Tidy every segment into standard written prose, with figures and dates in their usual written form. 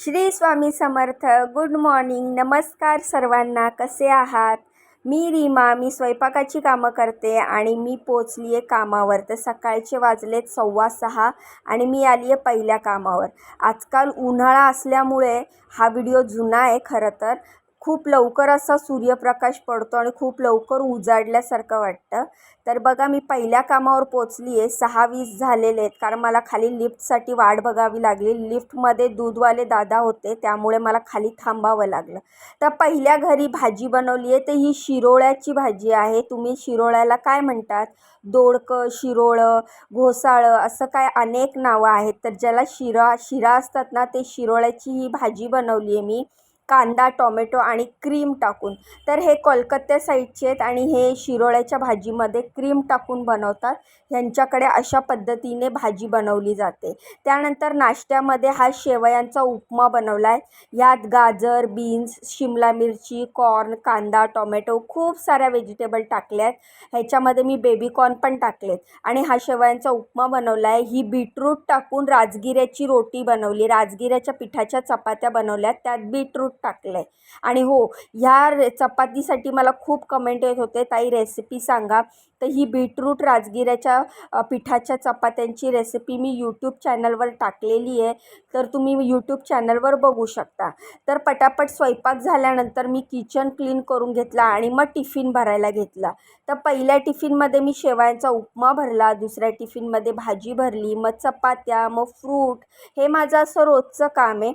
Shri Swami Samarth. Good morning. नमस्कार सर्वांना. कसे आहात? मी रीमा. मी स्वयंपाकाची कामं करते आणि मी पोचली आहे कामावर. तर सकाळचे वाजलेत 6:15 आणि मी आली आहे पहिल्या कामावर. आजकाल उन्हाळा असल्यामुळे हा व्हिडिओ जुना आहे खरं तर. खूप लवकर असा सूर्यप्रकाश पडतो आणि खूप लवकर उजाडल्यासारखं वाटतं. तर बघा मी पहिल्या कामावर पोचली आहे. 6:20 झालेले आहेत कारण मला खाली लिफ्टसाठी वाट बघावी लागली. लिफ्टमध्ये दूधवाले दादा होते त्यामुळे मला खाली थांबावं लागलं. तर पहिल्या घरी भाजी बनवली आहे. तर ही शिरोळ्याची भाजी आहे. तुम्ही शिरोळ्याला काय म्हणतात? दोडकं, शिरोळं, घोसाळं असं काय अनेक नावं आहेत. तर ज्याला शिरा असतात ना ते शिरोळ्याची ही भाजी बनवली आहे मी कांदा, टोमॅटो आणि क्रीम टाकून. तर हे कोलकात्या साईडचे आहेत आणि हे शिरोळ्याच्या भाजीमध्ये क्रीम टाकून बनवतात. ह्यांच्याकडे अशा पद्धतीने भाजी बनवली जाते. त्यानंतर नाश्त्यामध्ये हा शेवयांचा उपमा बनवला आहे. ह्यात गाजर, बीन्स, शिमला मिरची, कॉर्न, कांदा, टोमॅटो खूप साऱ्या व्हेजिटेबल टाकले आहेत. ह्याच्यामध्ये मी बेबी कॉर्न पण टाकलेत आणि हा शेवयांचा उपमा बनवला आहे. ही बीटरूट टाकून राजगिऱ्याची रोटी बनवली. राजगिऱ्याच्या पिठाच्या चपात्या बनवल्यात, त्यात बीटरूट टाकलं आहे. आणि हो, ह्या चपातीसाठी मला खूप कमेंट येत होते, ताई रेसिपी सांगा. तर ही बीटरूट राजगिऱ्याच्या पिठाच्या चपात्यांची रेसिपी मी यूट्यूब चॅनलवर टाकलेली आहे. तर तुम्ही यूट्यूब चॅनलवर बघू शकता. तर पटापट स्वयंपाक झाल्यानंतर मी किचन क्लीन करून घेतला आणि मग टिफिन भरायला घेतला. तर पहिल्या टिफिनमध्ये मी शेवयांचा उपमा भरला, दुसऱ्या टिफिनमध्ये भाजी भरली, मग चपात्या, मग फ्रूट. हे माझं असं रोजचं काम आहे.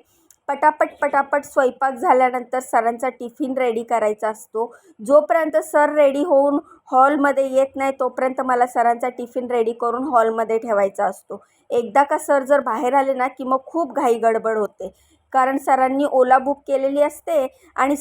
पटापट स्वयंपाक झाल्यानंतर सरांचा टिफिन रेडी करायचा असतो. जोपर्यंत सर रेडी होऊन हॉलमध्ये येत नाही तोपर्यंत मला सरांचा टिफिन रेडी करून हॉलमध्ये ठेवायचा असतो. एकदा का सर जर बाहेर आले ना की मग खूप घाई गडबड होते. कारण सरांनी ओला बुक केलेली असते आणि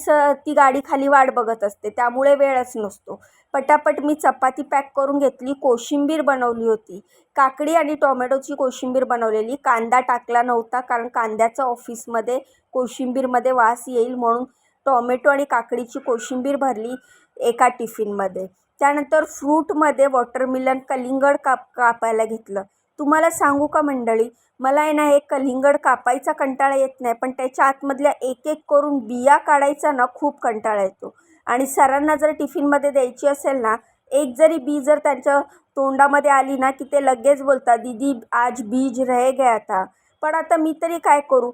ती गाडी खाली वाट बघत असते, त्यामुळे वेळच नसतो. पटापट मी चपाती पॅक करून घेतली. कोशिंबीर बनवली होती. काकडी आणि टोमॅटोची कोशिंबीर बनवलेली. कांदा टाकला नव्हता कारण कांद्याचा ऑफिसमध्ये कोशिंबीरमध्ये वास येईल म्हणून टोमॅटो आणि काकडीची कोशिंबीर भरली एका टिफिनमध्ये. त्यानंतर फ्रूटमध्ये वॉटरमेलन, कलिंगड कापायला घेतलं. तुम्हाला सांगू का मंडळी, मला आहे ना हे कलिंगड कापायचा कंटाळा येत नाही, पण त्याच्या आतमधल्या एक एक करून बिया काढायचा ना खूप कंटाळा येतो. आणि सरांना जर टिफिनमध्ये द्यायची असेल ना, एक जरी बी जर त्यांच्या तोंडामध्ये आली ना की ते लगेच बोलतात, दीदी आज बीज रह गया था. पण आता मी तरी काय करू?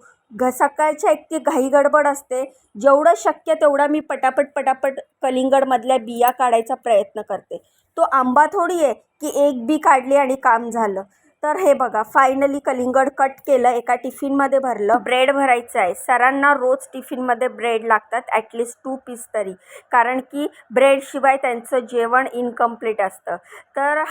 सकाळच्या एक ती घाई गडबड असते. जेवढं शक्य तेवढा मी पटापट कलिंगडमधल्या बिया काढायचा प्रयत्न करते. तो आंबा थोडी आहे की एक बी काढली आणि काम झालं. तर हे बघा फायनली कलिंगड कट केलं, एका टिफिनमध्ये भरलं. ब्रेड भरायचं आहे. सरांना रोज टिफिनमध्ये ब्रेड लागतात, ॲटलिस्ट 2 पीस तरी, कारण की ब्रेडशिवाय त्यांचं जेवण इनकम्प्लीट असतं. तर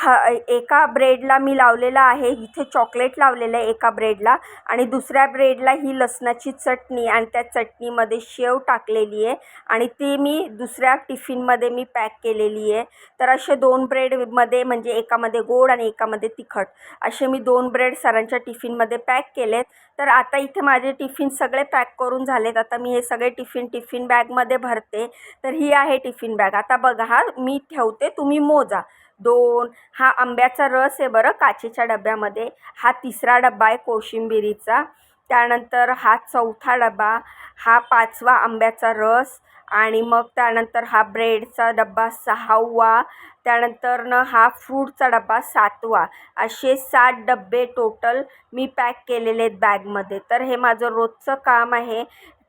एका ब्रेडला मी लावलेला आहे, इथे चॉकलेट लावलेलं आहे एका ब्रेडला आणि दुसऱ्या ब्रेडला ही लसणाची चटणी आणि त्या चटणीमध्ये शेव टाकलेली आहे आणि ती मी दुसऱ्या टिफिनमध्ये मी पॅक केलेली आहे. तर असे 2 ब्रेडमध्ये, म्हणजे एकामध्ये गोड आणि एकामध्ये तिखट, असे मी 2 ब्रेड सरांच्या टिफिनमध्ये पॅक केलेत. तर आता इथे माझे टिफिन सगळे पॅक करून झालेत. आता मी हे सगळे टिफिन बॅगमध्ये भरते. तर ही आहे टिफिन बॅग. आता बघा, हा मी ठेवते, तुम्ही मोजा. 2, हा आंब्याचा रस आहे बरं काचेच्या डब्यामध्ये. हा 3रा डब्बा आहे कोशिंबिरीचा. त्यानंतर हा 4था डबा, हा 5वा आंब्याचा रस आणि मग त्यानंतर हा ब्रेडचा डब्बा 6वा, त्यानंतर हा फ्रूटचा डब्बा 7वा. असे 7 डब्बे टोटल मी पॅक केलेले आहेत बॅगमध्ये. तर हे माझं रोजचं काम आहे,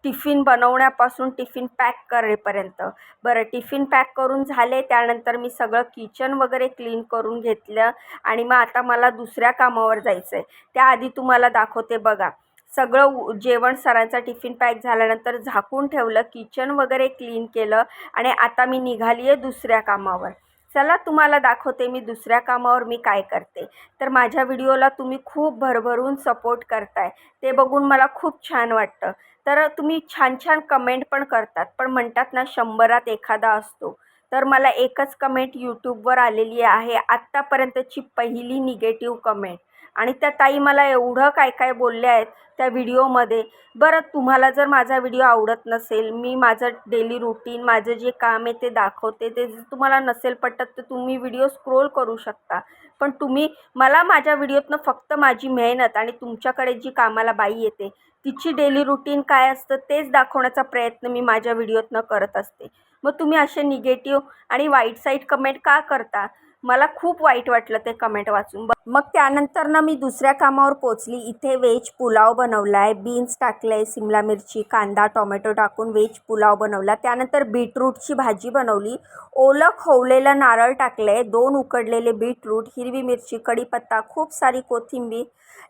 टिफिन बनवण्यापासून टिफिन पॅक करेपर्यंत. बरं, टिफिन पॅक करून झाले त्यानंतर मी सगळं किचन वगैरे क्लीन करून घेतलं आणि मग आता मला दुसऱ्या कामावर जायचं आहे. त्याआधी तुम्हाला दाखवते बघा. सगळं जेवण सरांचा टिफिन पॅक झाल्यानंतर झाकून ठेवलं, किचन वगैरे क्लीन केलं आणि आता मी निघाली आहे दुसऱ्या कामावर. चला तुम्हाला दाखवते मी दुसऱ्या कामावर मी काय करते. तर माझ्या व्हिडिओला तुम्ही खूप भरभरून सपोर्ट करताय, ते बघून मला खूप छान वाटतं. तर तुम्ही छान कमेंट पण करतात, पण म्हणतात ना 100त एखादा असतो. तर मला एकच कमेंट यूट्यूबवर आलेली आहे, आत्तापर्यंतची पहिली निगेटिव्ह कमेंट. आणि त्या ताई मला एवढं काय काय बोलल्या आहेत त्या व्हिडिओमध्ये. बरं, तुम्हाला जर माझा व्हिडिओ आवडत नसेल, मी माझं डेली रूटीन, माझं जे काम आहे ते दाखवते, ते जर तुम्हाला नसेल पटत तर तुम्ही व्हिडिओ स्क्रोल करू शकता. पण तुम्ही मला माझ्या व्हिडिओतनं फक्त माझी मेहनत आणि तुमच्याकडे जी कामाला बाई येते तिची डेली रूटीन काय असतं तेच दाखवण्याचा प्रयत्न मी माझ्या व्हिडिओतनं करत असते. मग तुम्ही असे निगेटिव्ह आणि वाईट साईड कमेंट का करता? मला खूप वाईट वाटलं ते कमेंट वाचून. मग त्यानंतर ना मी दुसऱ्या कामावर पोचली. इथे व्हेज पुलाव बनवला आहे, बीन्स टाकले आहे, शिमला मिरची, कांदा, टोमॅटो टाकून व्हेज पुलाव बनवला. त्यानंतर बीटरूटची भाजी बनवली. ओलं खवलेलं नारळ टाकलं आहे, 2 उकडलेले बीटरूट, हिरवी मिरची, कढीपत्ता, खूप सारी कोथिंबीर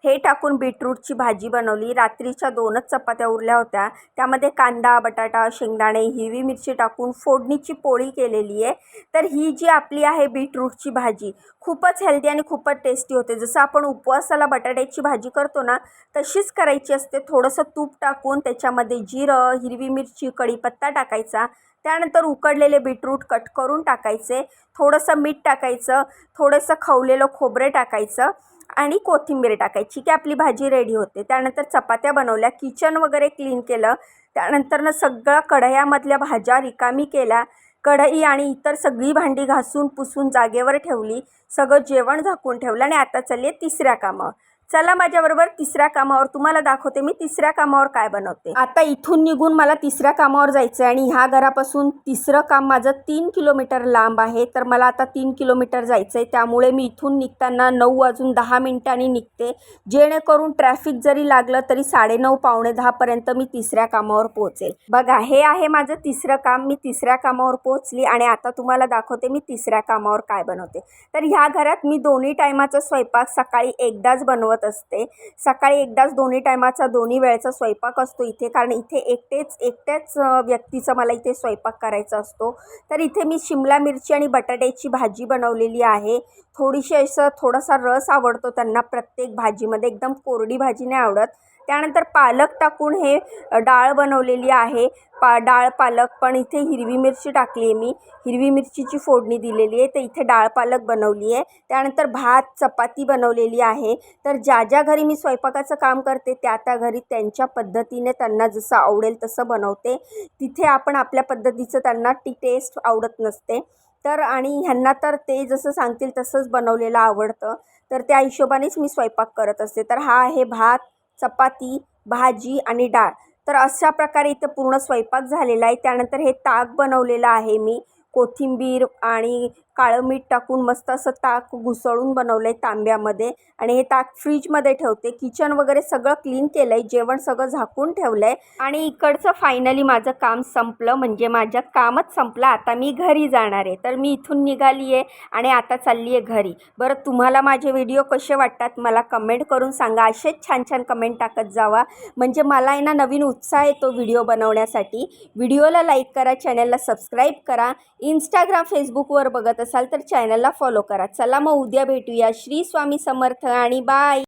हे टाकून बीटरूटची भाजी बनवली. रात्रीच्या 2च चपात्या उरल्या होत्या, त्यामध्ये कांदा, बटाटा, शेंगदाणे, हिरवी मिरची टाकून फोडणीची पोळी केलेली आहे. तर ही जी आपली आहे बीटरूटची भाजी खूपच हेल्दी आणि खूपच टेस्टी होते. जसं आपण उपवासाला बटाट्याची भाजी करतो ना तशीच करायची असते. थोडंसं तूप टाकून त्याच्यामध्ये जिरं, हिरवी मिरची, कढीपत्ता टाकायचा. त्यानंतर उकडलेले बीटरूट कट करून टाकायचे, थोडंसं मीठ टाकायचं, थोडंसं खवलेलं खोबरे टाकायचं आणि कोथिंबीर टाकायची की आपली भाजी रेडी होते. त्यानंतर चपात्या बनवल्या, किचन वगैरे क्लीन केलं. त्यानंतर सगळं कढयामधल्या भाज्या रिकामी केल्या. कढई आणि इतर सगळी भांडी घासून पुसून जागेवर ठेवली. सगळं जेवण झाकून ठेवलं आणि आता चालली आहे तिसऱ्या कामावर. चला माझ्याबरोबर तिसऱ्या कामावर. तुम्हाला दाखवते मी तिसऱ्या कामावर काय बनवते. आता इथून निघून मला तिसऱ्या कामावर जायचं आहे आणि ह्या घरापासून तिसरं काम माझं 3 किलोमीटर लांब आहे. तर मला आता 3 किलोमीटर जायचं आहे, त्यामुळे मी इथून निघताना 9:10 निघते, जेणेकरून ट्रॅफिक जरी लागलं तरी 9:30 पावणे 10पर्यंत मी तिसऱ्या कामावर पोहोचेल. बघा, हे आहे माझं तिसरं काम. मी तिसऱ्या कामावर पोहोचली आणि आता तुम्हाला दाखवते मी तिसऱ्या कामावर काय बनवते. तर ह्या घरात मी दोन्ही टायमाचा स्वयंपाक सकाळी एकदाच बनवते असते. सकाळी एकदाच दोन्ही टायमाचा दोन्ही वेळचा स्वयंपाक असतो इथे, कारण इथे एकट्याच व्यक्तीचा मला इथे स्वयंपाक करायचा असतो. तर इथे मी शिमला मिरची आणि बटाट्याची भाजी बनवलेली आहे. थोडासा रस आवडतो त्यांना प्रत्येक भाजीमध्ये, एकदम कोरडी भाजी नाही आवडत. त्यानंतर पालक टाकून हे डाळ बनवलेली आहे. डाळ पालक, पण इथे हिरवी मिरची टाकली आहे, मी हिरवी मिरचीची फोडणी दिलेली आहे. तर इथे डाळ पालक बनवली आहे. त्यानंतर भात, चपाती बनवलेली आहे. तर ज्या घरी मी स्वयंपाकाचं काम करते त्या घरी त्यांच्या पद्धतीने त्यांना जसं आवडेल तसं बनवते. तिथे आपण आपल्या पद्धतीचं त्यांना ती टेस्ट आवडत नसते. तर आणि ह्यांना तर ते जसं सांगतील तसंच बनवलेलं आवडतं. तर त्या हिशोबानेच मी स्वयंपाक करत असते. तर हा आहे भात, चपाती, भाजी आणि डाळ. तर अशा प्रकारे इथं पूर्ण स्वयंपाक झालेला आहे. त्यानंतर हे ताक बनवलेलं आहे मी, कोथिंबीर आणि काळं मीठ टाकून मस्त असं ताक घुसळून बनवलं आहे तांब्यामध्ये आणि हे ताक फ्रीजमध्ये ठेवते. किचन वगैरे सगळं क्लीन केलं आहे, जेवण सगळं झाकून ठेवलं आहे आणि इकडचं फायनली माझं काम संपलं, म्हणजे माझं कामच संपलं. आता मी घरी जाणार आहे. तर मी इथून निघाली आहे आणि आता चालली आहे घरी. बरं, तुम्हाला माझे व्हिडिओ कसे वाटतात मला कमेंट करून सांगा. असेच छान छान कमेंट टाकत जावा, म्हणजे मला आहे ना नवीन उत्साह येतो व्हिडिओ बनवण्यासाठी. व्हिडिओला लाईक करा, चॅनलला सबस्क्राईब करा. इंस्टाग्राम, फेसबुकवर बघत असाल तर चॅनलला फॉलो करा. चला मग उद्या भेटूया. श्री स्वामी समर्थ आणि बाय.